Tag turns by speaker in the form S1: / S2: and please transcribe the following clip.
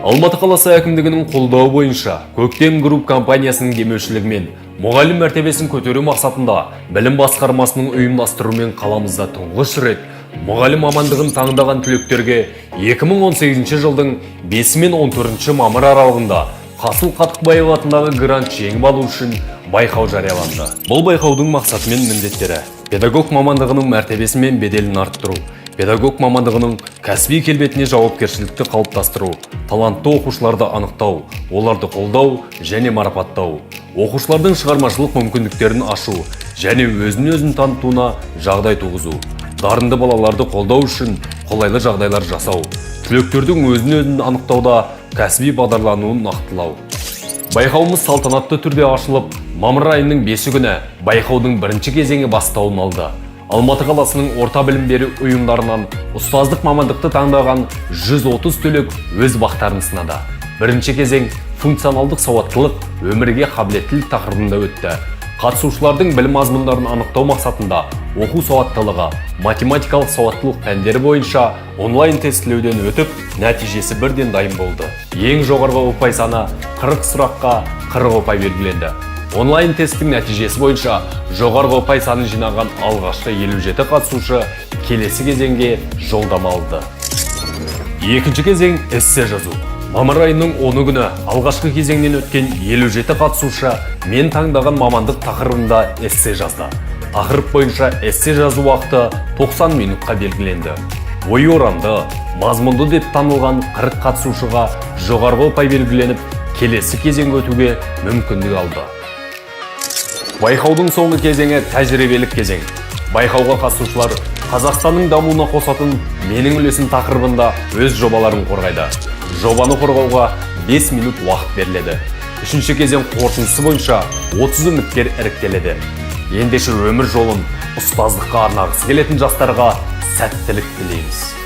S1: Алматы қаласы әкімдігінің қолдауы бойынша Көктем Групп компаниясының демеушілігімен мұғалім мәртебесін көтеру мақсатында білім басқармасының ұйымдастыруымен қаламызда тұңғыш рет мұғалім мамандығын таңдаған түлектерге 2018 жылдың 5 мен 14 мамыр аралығында Қасым Қатықбаев атындағы грант жеңіп алу үшін байқау жарияланды. Бұл байқаудың мақсаты мен міндеттері: педагог мамандығының мәртебесі мен беделін арттыру, педагог мамандығының кәсіби келбетіне жауапкершілікті қалыптастыру, талантты оқушыларды анықтау, оларды қолдау және марапаттау, оқушылардың шығармашылық мүмкіндіктерін ашу және өзін-өзін танытуына жағдай туғызу, дарынды балаларды қолдау үшін қолайлы жағдайлар жасау, түлектердің өзін-өзін анықтауда кәсіби бағдарлануын нақтылау. Байқауымыз салтанатты түрде ашылып, мамыр айының 5 күні байқаудың бірінші кезеңі бастауын алды. Алматы қаласының орта білім беру ұйымдарынан ұстаздық мамандықты таңдаған 130 түлек өз бақтарын сынады. Бірінші кезең функционалдық сауаттылық, өмірге қабілеттілік тақырыбында өтті. Қатысушылардың білім мазмұндарын анықтау мақсатында оқу сауаттылығы, математикалық сауаттылық пәндері бойынша онлайн тестілеуден өтіп, нәтижесі бірден дайын болды. Ең жоғарғы ұпай саны 40 сұраққа 40 ұпай белгіленді. Онлайн тесттің нәтижесі бойынша жоғарғы ұпай санын жинаған алғашқы 57 қатысушы келесі кезеңге жолдама алды. Екінші кезең эссе жазу. Мамыр айының 10 күні алғашқы кезеңнен өткен 57 қатысушы мен таңдаған мамандық тақырыбында эссе жазды. Тақырып бойынша эссе жазу уақыты 90 минутқа белгіленді. Ой орамды, мазмұнды деп танылған 40 қатысушыға жоғарғы ұпай белгіленіп, келесі кезеңге өтуге мүмкіндік алды. Байқаудың соңғы кезеңі тәжірибелік кезең. Байқауға қатысушылар Қазақстанның дамуына қосатын менің үлесім тақырыбында өз жобаларын қорғайды. Жобаны қорғауға 5 минут уақыт беріледі. Үшінші кезең қорытындысы бойынша 30 үміткер іріктеледі. Ендеше өмір жолын ұстаздыққа арнағысы келетін жастарға сәттілік тілейміз.